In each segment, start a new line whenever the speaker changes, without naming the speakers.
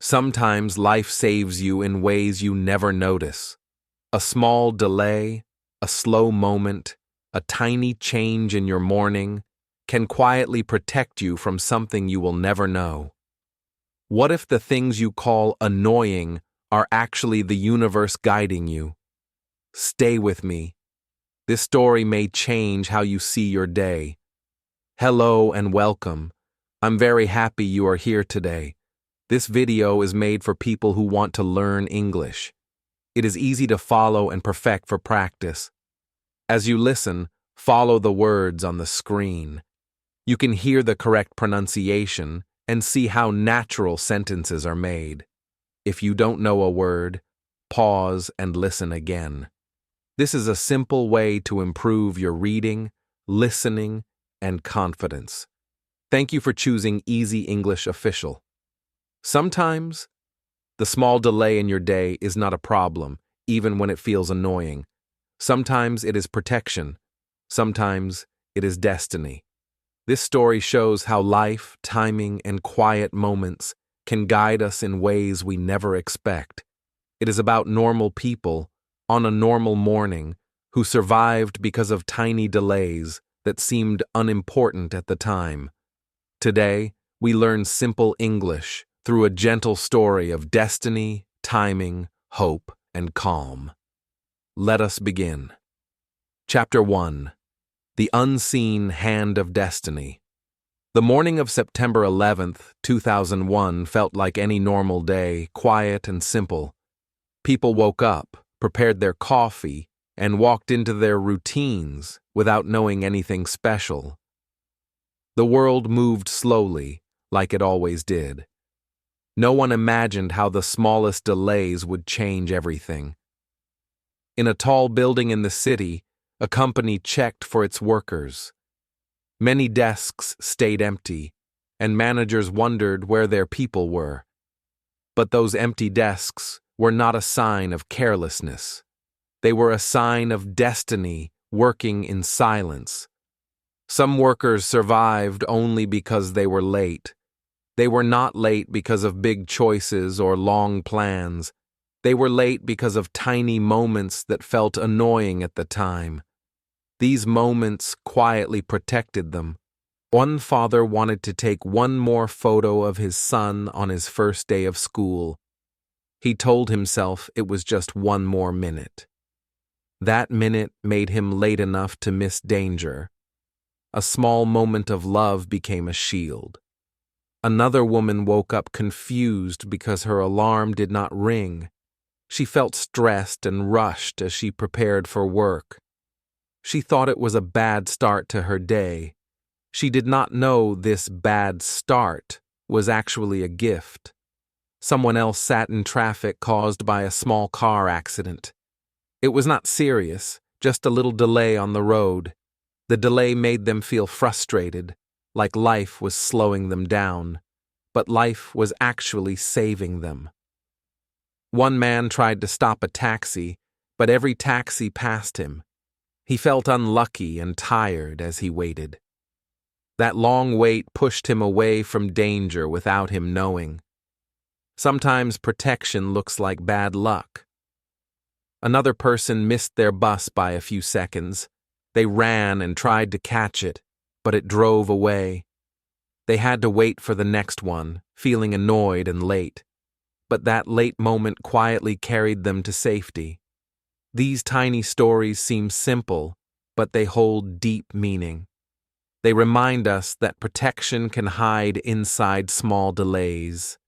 Sometimes life saves you in ways you never notice. A small delay, a slow moment, a tiny change in your morning can quietly protect you from something you will never know. What if the things you call annoying are actually the universe guiding you? Stay with me. This story may change how you see your day. Hello and welcome. I'm very happy you are here today. This video is made for people who want to learn English. It is easy to follow and perfect for practice. As you listen, follow the words on the screen. You can hear the correct pronunciation and see how natural sentences are made. If you don't know a word, pause and listen again. This is a simple way to improve your reading, listening, and confidence. Thank you for choosing Easy English Official. Sometimes, the small delay in your day is not a problem, even when it feels annoying. Sometimes it is protection. Sometimes it is destiny. This story shows how life, timing, and quiet moments can guide us in ways we never expect. It is about normal people, on a normal morning, who survived because of tiny delays that seemed unimportant at the time. Today, we learn simple English through a gentle story of destiny, timing, hope, and calm. Let us begin. Chapter 1. The Unseen Hand of Destiny. The morning of September 11th, 2001 felt like any normal day, quiet and simple. People woke up, prepared their coffee, and walked into their routines without knowing anything special. The world moved slowly, like it always did. No one imagined how the smallest delays would change everything. In a tall building in the city, a company checked for its workers. Many desks stayed empty, and managers wondered where their people were. But those empty desks were not a sign of carelessness. They were a sign of destiny working in silence. Some workers survived only because they were late. They were not late because of big choices or long plans. They were late because of tiny moments that felt annoying at the time. These moments quietly protected them. One father wanted to take one more photo of his son on his first day of school. He told himself it was just one more minute. That minute made him late enough to miss danger. A small moment of love became a shield. Another woman woke up confused because her alarm did not ring. She felt stressed and rushed as she prepared for work. She thought it was a bad start to her day. She did not know this bad start was actually a gift. Someone else sat in traffic caused by a small car accident. It was not serious, just a little delay on the road. The delay made them feel frustrated, like life was slowing them down, but life was actually saving them. One man tried to stop a taxi, but every taxi passed him. He felt unlucky and tired as he waited. That long wait pushed him away from danger without him knowing. Sometimes protection looks like bad luck. Another person missed their bus by a few seconds. They ran and tried to catch it, but it drove away. They had to wait for the next one, feeling annoyed and late. But that late moment quietly carried them to safety. These tiny stories seem simple, but they hold deep meaning. They remind us that protection can hide inside small delays.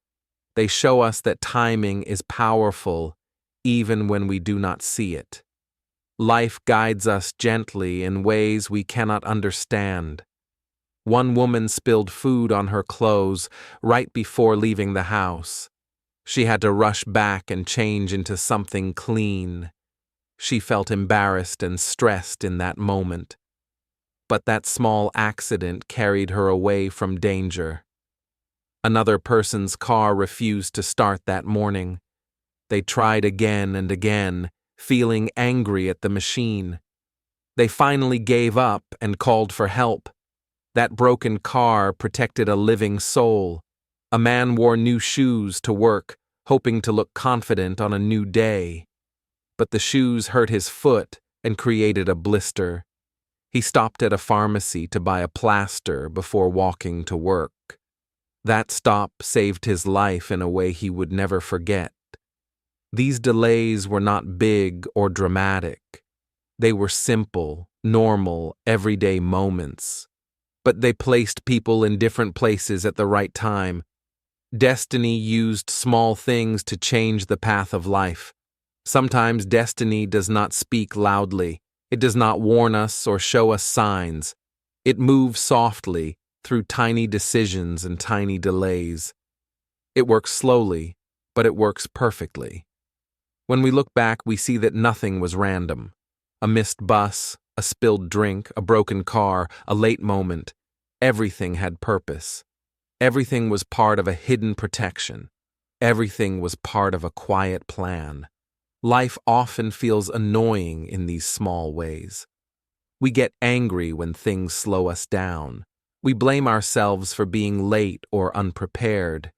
They show us that timing is powerful, even when we do not see it. Life guides us gently in ways we cannot understand. One woman spilled food on her clothes right before leaving the house. She had to rush back and change into something clean. She felt embarrassed and stressed in that moment. But that small accident carried her away from danger. Another person's car refused to start that morning. They tried again and again, feeling angry at the machine. They finally gave up and called for help. That broken car protected a living soul. A man wore new shoes to work, hoping to look confident on a new day. But the shoes hurt his foot and created a blister. He stopped at a pharmacy to buy a plaster before walking to work. That stop saved his life in a way he would never forget. These delays were not big or dramatic. They were simple, normal, everyday moments. But they placed people in different places at the right time. Destiny used small things to change the path of life. Sometimes destiny does not speak loudly. It does not warn us or show us signs. It moves softly through tiny decisions and tiny delays. It works slowly, but it works perfectly. When we look back, we see that nothing was random. A missed bus, a spilled drink, a broken car, a late moment. Everything had purpose. Everything was part of a hidden protection. Everything was part of a quiet plan. Life often feels annoying in these small ways. We get angry when things slow us down. We blame ourselves for being late or unprepared.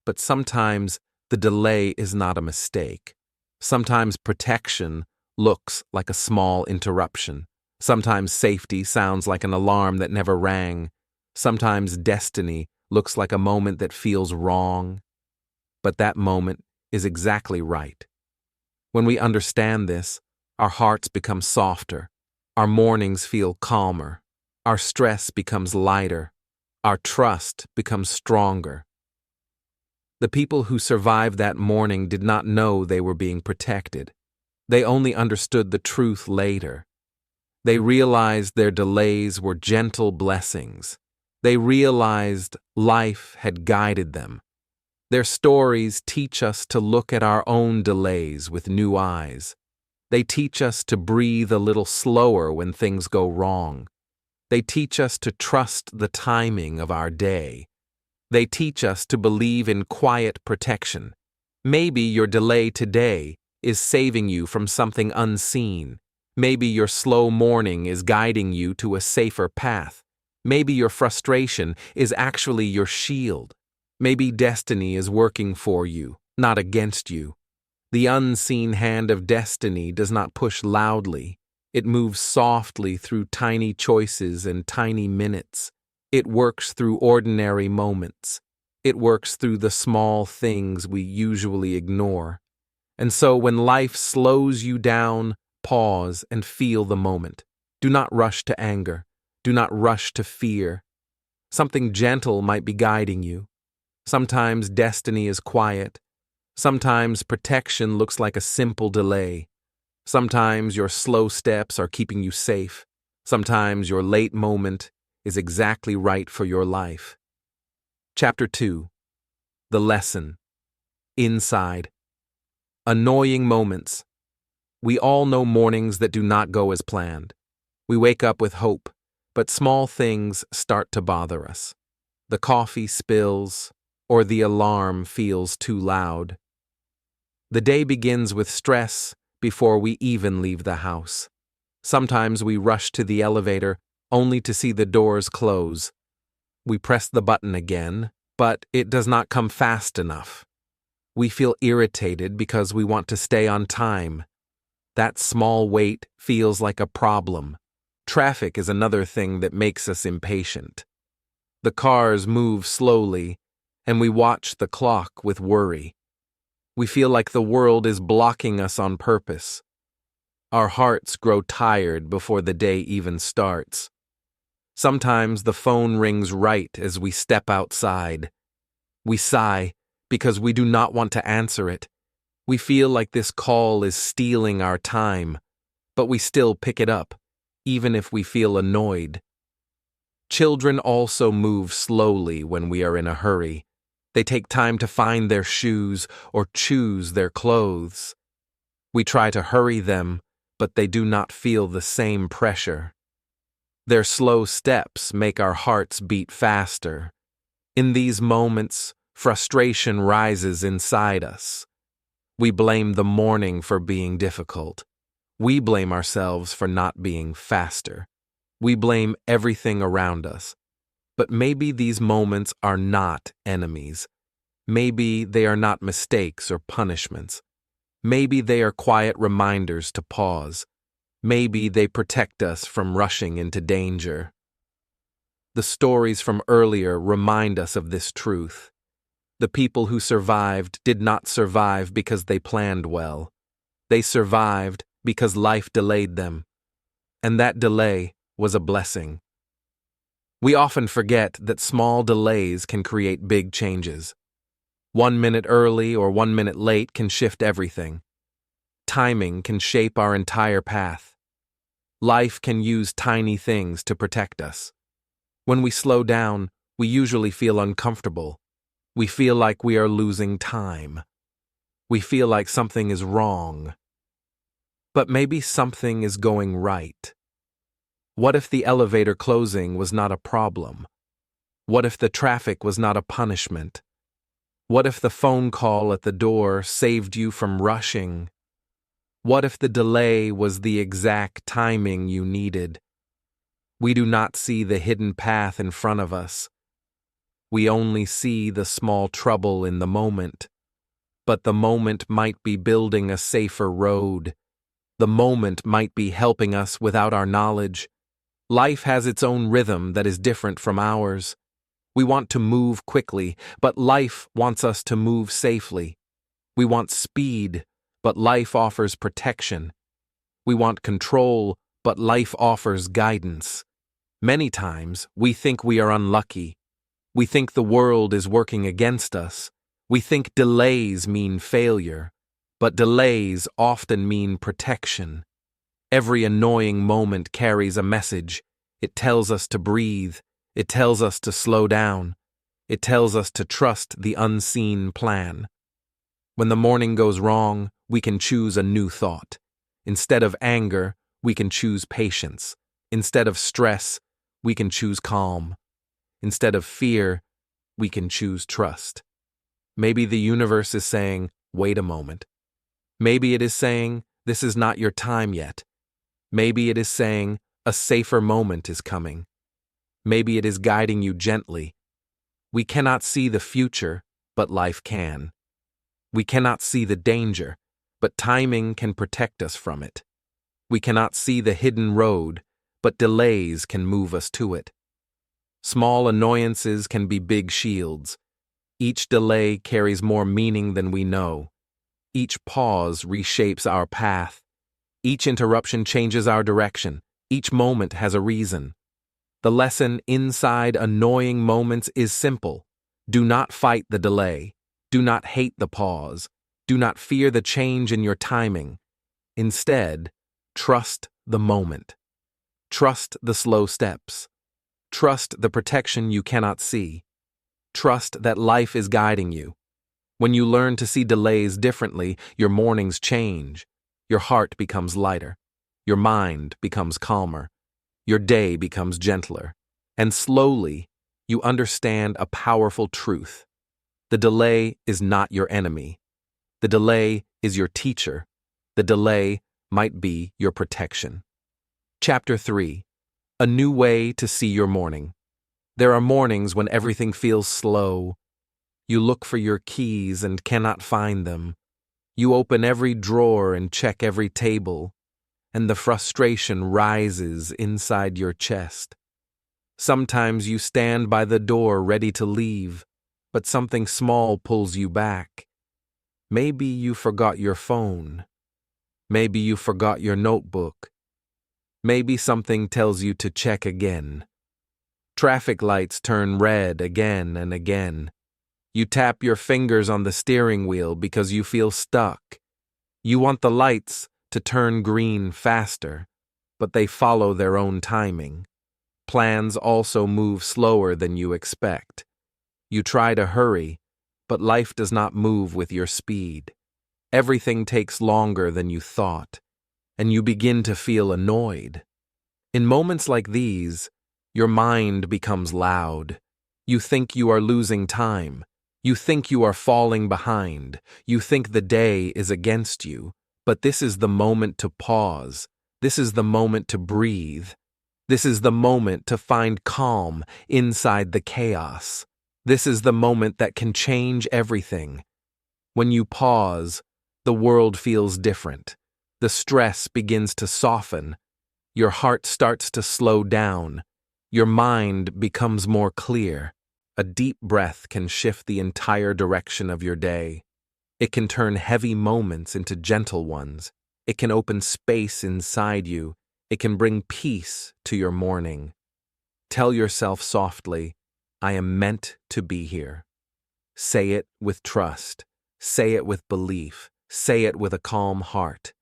But sometimes the delay is not a mistake. Sometimes protection looks like a small interruption. Sometimes safety sounds like an alarm that never rang. Sometimes destiny looks like a moment that feels wrong. But that moment is exactly right. When we understand this, our hearts become softer. Our mornings feel calmer. Our stress becomes lighter. Our trust becomes stronger. The people who survived that morning did not know they were being protected. They only understood the truth later. They realized their delays were gentle blessings. They realized life had guided them. Their stories teach us to look at our own delays with new eyes. They teach us to breathe a little slower when things go wrong. They teach us to trust the timing of our day. They teach us to believe in quiet protection. Maybe your delay today is saving you from something unseen. Maybe your slow morning is guiding you to a safer path. Maybe your frustration is actually your shield. Maybe destiny is working for you, not against you. The unseen hand of destiny does not push loudly. It moves softly through tiny choices and tiny minutes. It works through ordinary moments. It works through the small things we usually ignore. And so when life slows you down, pause and feel the moment. Do not rush to anger. Do not rush to fear. Something gentle might be guiding you. Sometimes destiny is quiet. Sometimes protection looks like a simple delay. Sometimes your slow steps are keeping you safe. Sometimes your late moment is exactly right for your life. Chapter 2. The Lesson. Inside. Annoying moments. We all know mornings that do not go as planned. We wake up with hope, but small things start to bother us. The coffee spills, or the alarm feels too loud. The day begins with stress before we even leave the house. Sometimes we rush to the elevator only to see the doors close. We press the button again, but it does not come fast enough. We feel irritated because we want to stay on time. That small wait feels like a problem. Traffic is another thing that makes us impatient. The cars move slowly, and we watch the clock with worry. We feel like the world is blocking us on purpose. Our hearts grow tired before the day even starts. Sometimes the phone rings right as we step outside. We sigh because we do not want to answer it. We feel like this call is stealing our time, but we still pick it up, even if we feel annoyed. Children also move slowly when we are in a hurry. They take time to find their shoes or choose their clothes. We try to hurry them, but they do not feel the same pressure. Their slow steps make our hearts beat faster. In these moments, frustration rises inside us. We blame the morning for being difficult. We blame ourselves for not being faster. We blame everything around us. But maybe these moments are not enemies. Maybe they are not mistakes or punishments. Maybe they are quiet reminders to pause. Maybe they protect us from rushing into danger. The stories from earlier remind us of this truth. The people who survived did not survive because they planned well. They survived because life delayed them. And that delay was a blessing. We often forget that small delays can create big changes. 1 minute early or 1 minute late can shift everything. Timing can shape our entire path. Life can use tiny things to protect us. When we slow down, we usually feel uncomfortable. We feel like we are losing time. We feel like something is wrong. But maybe something is going right. What if the elevator closing was not a problem? What if the traffic was not a punishment? What if the phone call at the door saved you from rushing? What if the delay was the exact timing you needed? We do not see the hidden path in front of us. We only see the small trouble in the moment. But the moment might be building a safer road. The moment might be helping us without our knowledge. Life has its own rhythm that is different from ours. We want to move quickly, but life wants us to move safely. We want speed, but life offers protection. We want control, but life offers guidance. Many times, we think we are unlucky. We think the world is working against us. We think delays mean failure, but delays often mean protection. Every annoying moment carries a message. It tells us to breathe. It tells us to slow down. It tells us to trust the unseen plan. When the morning goes wrong, we can choose a new thought. Instead of anger, we can choose patience. Instead of stress, we can choose calm. Instead of fear, we can choose trust. Maybe the universe is saying, wait a moment. Maybe it is saying, this is not your time yet. Maybe it is saying, a safer moment is coming. Maybe it is guiding you gently. We cannot see the future, but life can. We cannot see the danger, but timing can protect us from it. We cannot see the hidden road, but delays can move us to it. Small annoyances can be big shields. Each delay carries more meaning than we know. Each pause reshapes our path. Each interruption changes our direction. Each moment has a reason. The lesson inside annoying moments is simple. Do not fight the delay. Do not hate the pause. Do not fear the change in your timing. Instead, trust the moment. Trust the slow steps. Trust the protection you cannot see. Trust that life is guiding you. When you learn to see delays differently, your mornings change. Your heart becomes lighter. Your mind becomes calmer. Your day becomes gentler. And slowly, you understand a powerful truth. The delay is not your enemy. The delay is your teacher. The delay might be your protection. Chapter 3. A new way to see your morning. There are mornings when everything feels slow. You look for your keys and cannot find them. You open every drawer and check every table, and the frustration rises inside your chest. Sometimes you stand by the door ready to leave, but something small pulls you back. Maybe you forgot your phone. Maybe you forgot your notebook. Maybe something tells you to check again. Traffic lights turn red again and again. You tap your fingers on the steering wheel because you feel stuck. You want the lights to turn green faster, but they follow their own timing. Plans also move slower than you expect. You try to hurry, but life does not move with your speed. Everything takes longer than you thought, and you begin to feel annoyed. In moments like these, your mind becomes loud. You think you are losing time. You think you are falling behind. You think the day is against you. But this is the moment to pause. This is the moment to breathe. This is the moment to find calm inside the chaos. This is the moment that can change everything. When you pause, the world feels different. The stress begins to soften. Your heart starts to slow down. Your mind becomes more clear. A deep breath can shift the entire direction of your day. It can turn heavy moments into gentle ones. It can open space inside you. It can bring peace to your morning. Tell yourself softly, I am meant to be here. Say it with trust. Say it with belief. Say it with a calm heart.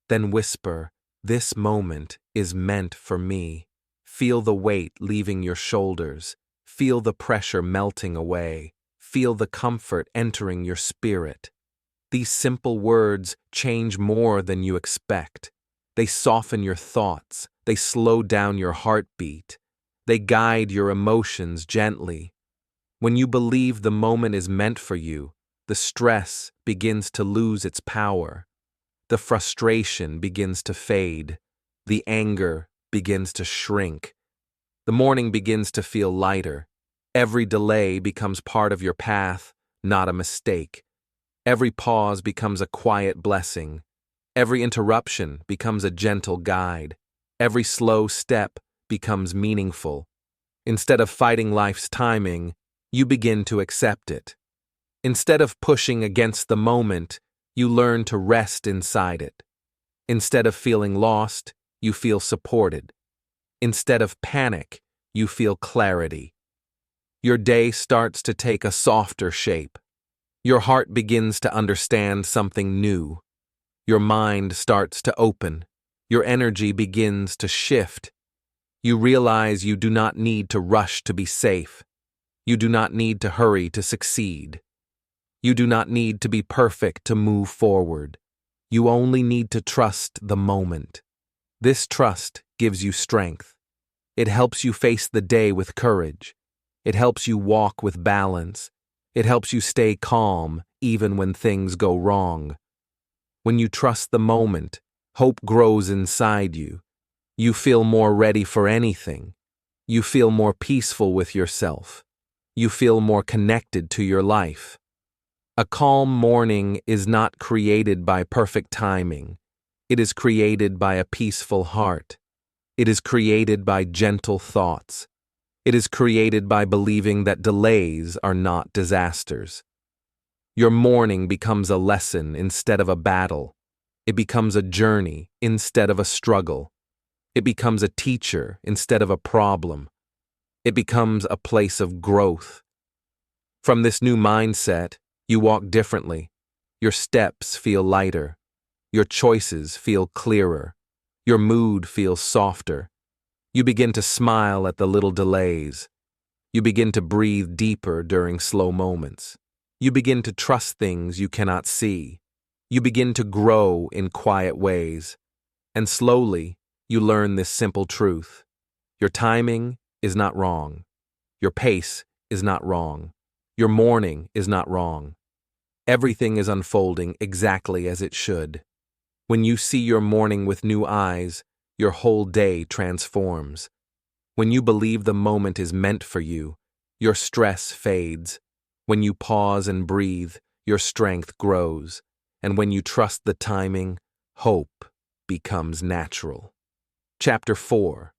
Then whisper, this moment is meant for me. Feel the weight leaving your shoulders. Feel the pressure melting away. Feel the comfort entering your spirit. These simple words change more than you expect. They soften your thoughts. They slow down your heartbeat. They guide your emotions gently. When you believe the moment is meant for you, the stress begins to lose its power. The frustration begins to fade. The anger begins to shrink. The morning begins to feel lighter. Every delay becomes part of your path, not a mistake. Every pause becomes a quiet blessing. Every interruption becomes a gentle guide. Every slow step becomes meaningful. Instead of fighting life's timing, you begin to accept it. Instead of pushing against the moment, you learn to rest inside it. Instead of feeling lost, you feel supported. Instead of panic, you feel clarity. Your day starts to take a softer shape. Your heart begins to understand something new. Your mind starts to open. Your energy begins to shift. You realize you do not need to rush to be safe. You do not need to hurry to succeed. You do not need to be perfect to move forward. You only need to trust the moment. This trust gives you strength. It helps you face the day with courage. It helps you walk with balance. It helps you stay calm even when things go wrong. When you trust the moment, hope grows inside you. You feel more ready for anything. You feel more peaceful with yourself. You feel more connected to your life. A calm morning is not created by perfect timing. It is created by a peaceful heart. It is created by gentle thoughts. It is created by believing that delays are not disasters. Your morning becomes a lesson instead of a battle. It becomes a journey instead of a struggle. It becomes a teacher instead of a problem. It becomes a place of growth. From this new mindset, you walk differently. Your steps feel lighter. Your choices feel clearer. Your mood feels softer. You begin to smile at the little delays. You begin to breathe deeper during slow moments. You begin to trust things you cannot see. You begin to grow in quiet ways. And slowly, you learn this simple truth. Your timing is not wrong. Your pace is not wrong. Your morning is not wrong. Everything is unfolding exactly as it should. When you see your morning with new eyes, your whole day transforms. When you believe the moment is meant for you, your stress fades. When you pause and breathe, your strength grows. And when you trust the timing, hope becomes natural. Chapter 4.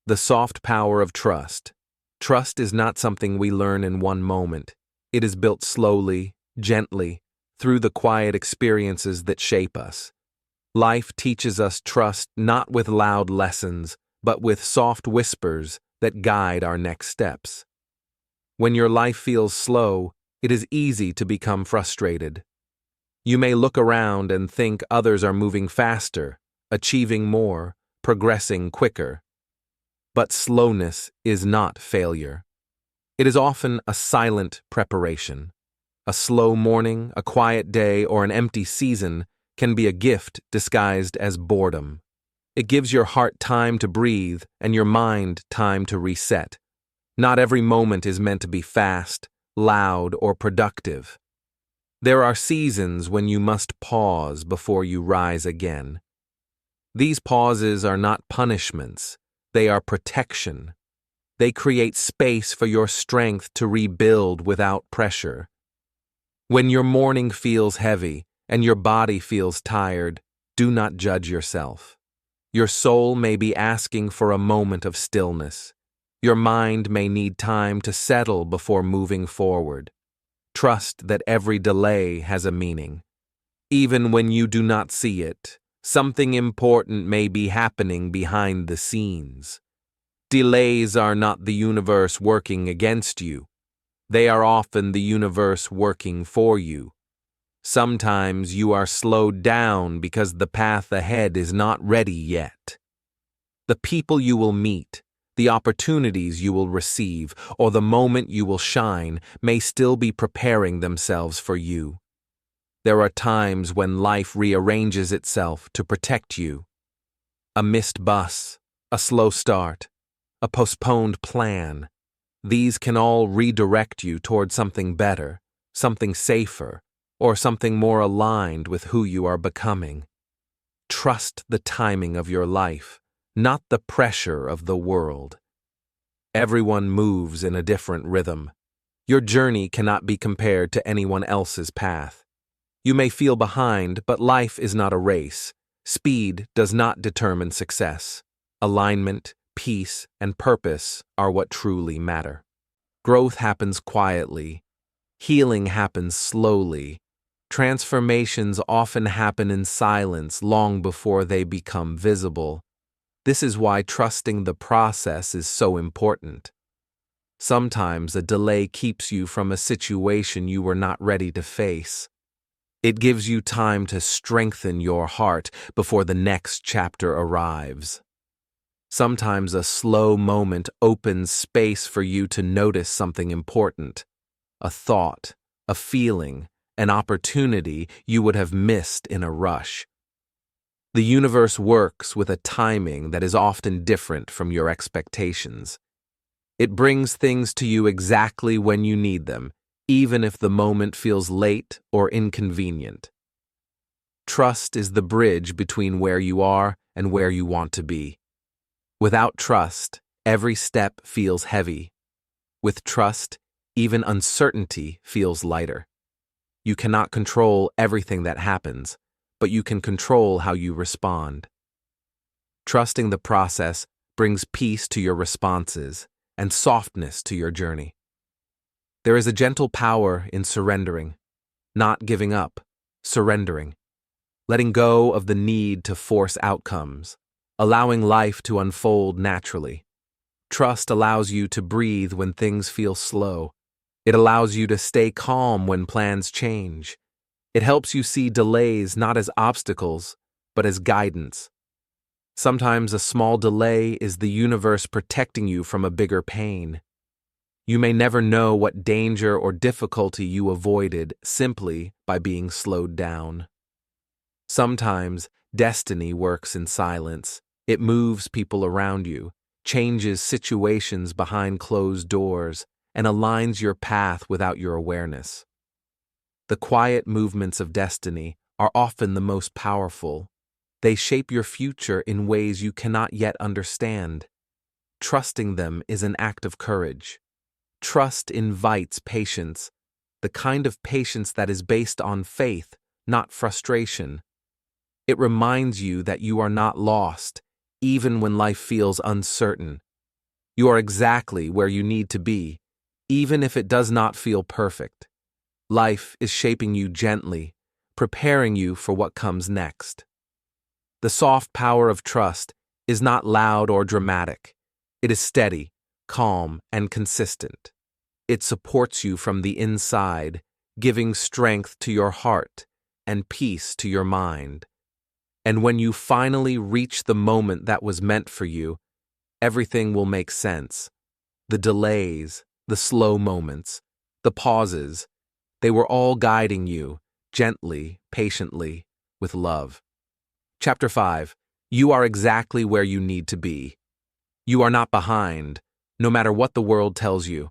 The Soft Power of Trust. Trust is not something we learn in one moment. It is built slowly, gently, through the quiet experiences that shape us. Life teaches us trust not with loud lessons, but with soft whispers that guide our next steps. When your life feels slow, it is easy to become frustrated. You may look around and think others are moving faster, achieving more, progressing quicker. But slowness is not failure. It is often a silent preparation. A slow morning, a quiet day, or an empty season can be a gift disguised as boredom. It gives your heart time to breathe and your mind time to reset. Not every moment is meant to be fast, loud, or productive. There are seasons when you must pause before you rise again. These pauses are not punishments. They are protection. They create space for your strength to rebuild without pressure. When your morning feels heavy and your body feels tired, do not judge yourself. Your soul may be asking for a moment of stillness. Your mind may need time to settle before moving forward. Trust that every delay has a meaning. Even when you do not see it, something important may be happening behind the scenes. Delays are not the universe working against you. They are often the universe working for you. Sometimes you are slowed down because the path ahead is not ready yet. The people you will meet, the opportunities you will receive, or the moment you will shine may still be preparing themselves for you. There are times when life rearranges itself to protect you. A missed bus, a slow start, a postponed plan. These can all redirect you toward something better, something safer, or something more aligned with who you are becoming. Trust the timing of your life, not the pressure of the world. Everyone moves in a different rhythm. Your journey cannot be compared to anyone else's path. You may feel behind, but life is not a race. Speed does not determine success. Alignment, peace, and purpose are what truly matter. Growth happens quietly. Healing happens slowly. Transformations often happen in silence long before they become visible. This is why trusting the process is so important. Sometimes a delay keeps you from a situation you were not ready to face. It gives you time to strengthen your heart before the next chapter arrives. Sometimes a slow moment opens space for you to notice something important, a thought, a feeling, an opportunity you would have missed in a rush. The universe works with a timing that is often different from your expectations. It brings things to you exactly when you need them, even if the moment feels late or inconvenient. Trust is the bridge between where you are and where you want to be. Without trust, every step feels heavy. With trust, even uncertainty feels lighter. You cannot control everything that happens, but you can control how you respond. Trusting the process brings peace to your responses and softness to your journey. There is a gentle power in surrendering, not giving up, surrendering, letting go of the need to force outcomes, allowing life to unfold naturally. Trust allows you to breathe when things feel slow. It allows you to stay calm when plans change. It helps you see delays not as obstacles, but as guidance. Sometimes a small delay is the universe protecting you from a bigger pain. You may never know what danger or difficulty you avoided simply by being slowed down. Sometimes destiny works in silence. It moves people around you, changes situations behind closed doors, and aligns your path without your awareness. The quiet movements of destiny are often the most powerful. They shape your future in ways you cannot yet understand. Trusting them is an act of courage. Trust invites patience, the kind of patience that is based on faith, not frustration. It reminds you that you are not lost, even when life feels uncertain. You are exactly where you need to be, even if it does not feel perfect. Life is shaping you gently, preparing you for what comes next. The soft power of trust is not loud or dramatic. It is steady, calm, and consistent. It supports you from the inside, giving strength to your heart and peace to your mind. And when you finally reach the moment that was meant for you, everything will make sense. The delays, the slow moments, the pauses, they were all guiding you, gently, patiently, with love. Chapter 5. You are exactly where you need to be. You are not behind, no matter what the world tells you.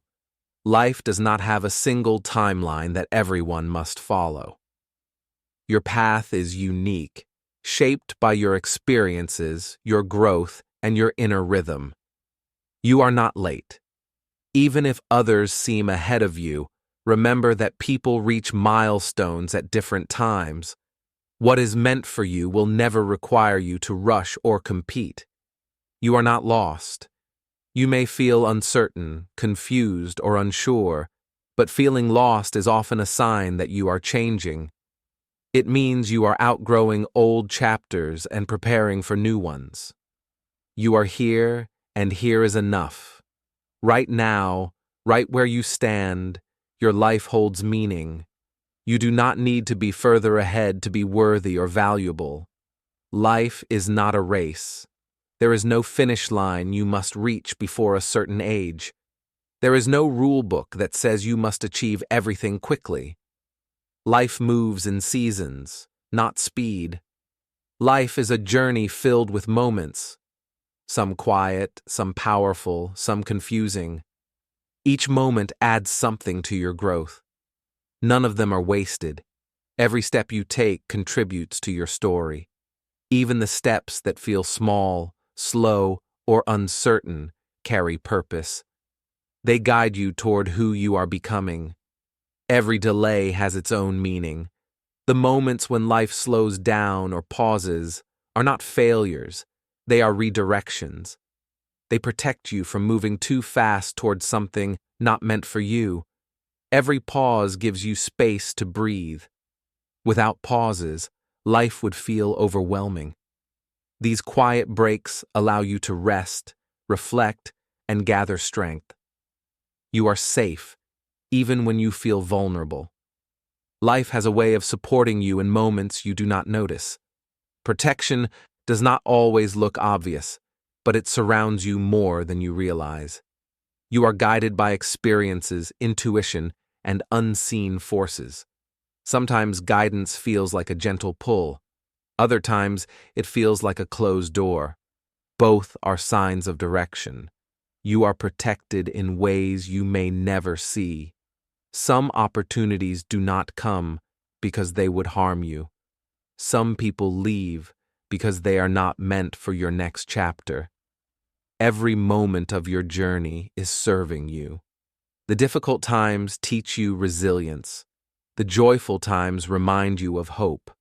Life does not have a single timeline that everyone must follow. Your path is unique, shaped by your experiences, your growth, and your inner rhythm. You are not late. Even if others seem ahead of you, remember that people reach milestones at different times. What is meant for you will never require you to rush or compete. You are not lost. You may feel uncertain, confused, or unsure, but feeling lost is often a sign that you are changing. It means you are outgrowing old chapters and preparing for new ones. You are here, and here is enough. Right now, right where you stand, your life holds meaning. You do not need to be further ahead to be worthy or valuable. Life is not a race. There is no finish line you must reach before a certain age. There is no rule book that says you must achieve everything quickly. Life moves in seasons, not speed. Life is a journey filled with moments, some quiet, some powerful, some confusing. Each moment adds something to your growth. None of them are wasted. Every step you take contributes to your story. Even the steps that feel small, slow, or uncertain carry purpose. They guide you toward who you are becoming. Every delay has its own meaning. The moments when life slows down or pauses are not failures, they are redirections. They protect you from moving too fast toward something not meant for you. Every pause gives you space to breathe. Without pauses, life would feel overwhelming. These quiet breaks allow you to rest, reflect, and gather strength. You are safe, even when you feel vulnerable. Life has a way of supporting you in moments you do not notice. Protection does not always look obvious, but it surrounds you more than you realize. You are guided by experiences, intuition, and unseen forces. Sometimes guidance feels like a gentle pull. Other times, it feels like a closed door. Both are signs of direction. You are protected in ways you may never see. Some opportunities do not come because they would harm you. Some people leave because they are not meant for your next chapter. Every moment of your journey is serving you. The difficult times teach you resilience. The joyful times remind you of hope.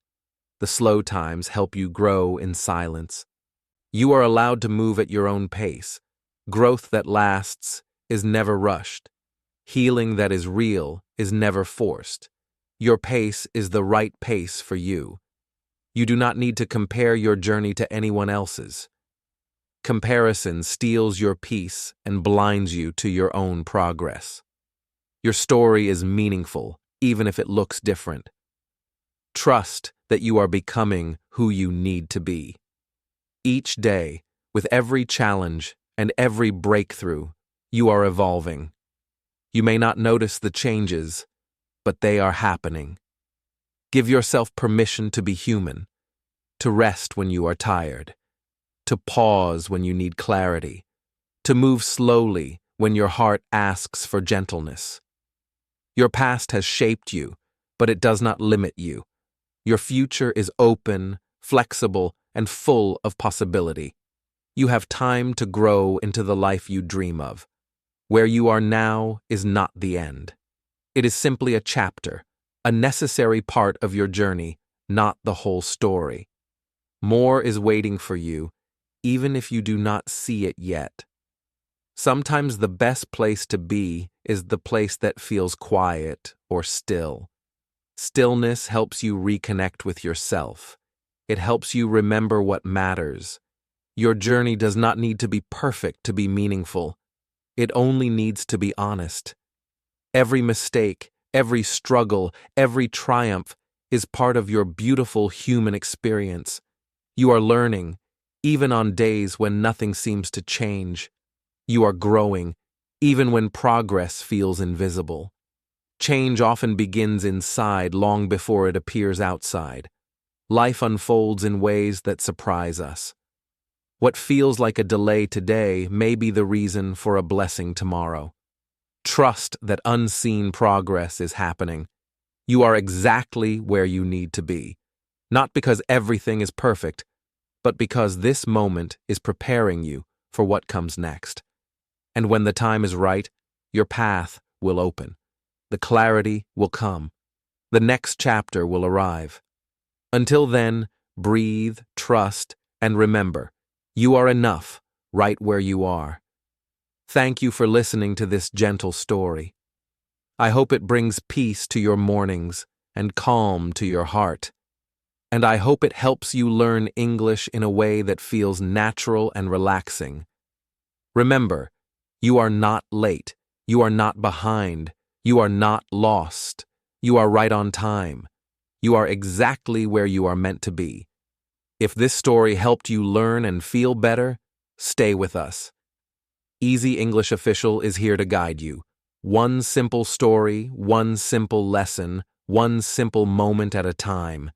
The slow times help you grow in silence. You are allowed to move at your own pace. Growth that lasts is never rushed. Healing that is real is never forced. Your pace is the right pace for you. You do not need to compare your journey to anyone else's. Comparison steals your peace and blinds you to your own progress. Your story is meaningful, even if it looks different. Trust that you are becoming who you need to be. Each day, with every challenge and every breakthrough, you are evolving. You may not notice the changes, but they are happening. Give yourself permission to be human, to rest when you are tired, to pause when you need clarity, to move slowly when your heart asks for gentleness. Your past has shaped you, but it does not limit you. Your future is open, flexible, and full of possibility. You have time to grow into the life you dream of. Where you are now is not the end. It is simply a chapter, a necessary part of your journey, not the whole story. More is waiting for you, even if you do not see it yet. Sometimes the best place to be is the place that feels quiet or still. Stillness helps you reconnect with yourself. It helps you remember what matters. Your journey does not need to be perfect to be meaningful. It only needs to be honest. Every mistake, every struggle, every triumph is part of your beautiful human experience. You are learning, even on days when nothing seems to change. You are growing, even when progress feels invisible. Change often begins inside long before it appears outside. Life unfolds in ways that surprise us. What feels like a delay today may be the reason for a blessing tomorrow. Trust that unseen progress is happening. You are exactly where you need to be, not because everything is perfect, but because this moment is preparing you for what comes next. And when the time is right, your path will open. The clarity will come. The next chapter will arrive. Until then, breathe, trust, and remember, you are enough right where you are. Thank you for listening to this gentle story. I hope it brings peace to your mornings and calm to your heart. And I hope it helps you learn English in a way that feels natural and relaxing. Remember, you are not late, you are not behind, you are not lost, you are right on time. You are exactly where you are meant to be. If this story helped you learn and feel better, stay with us. Easy English Official is here to guide you. One simple story, one simple lesson, one simple moment at a time.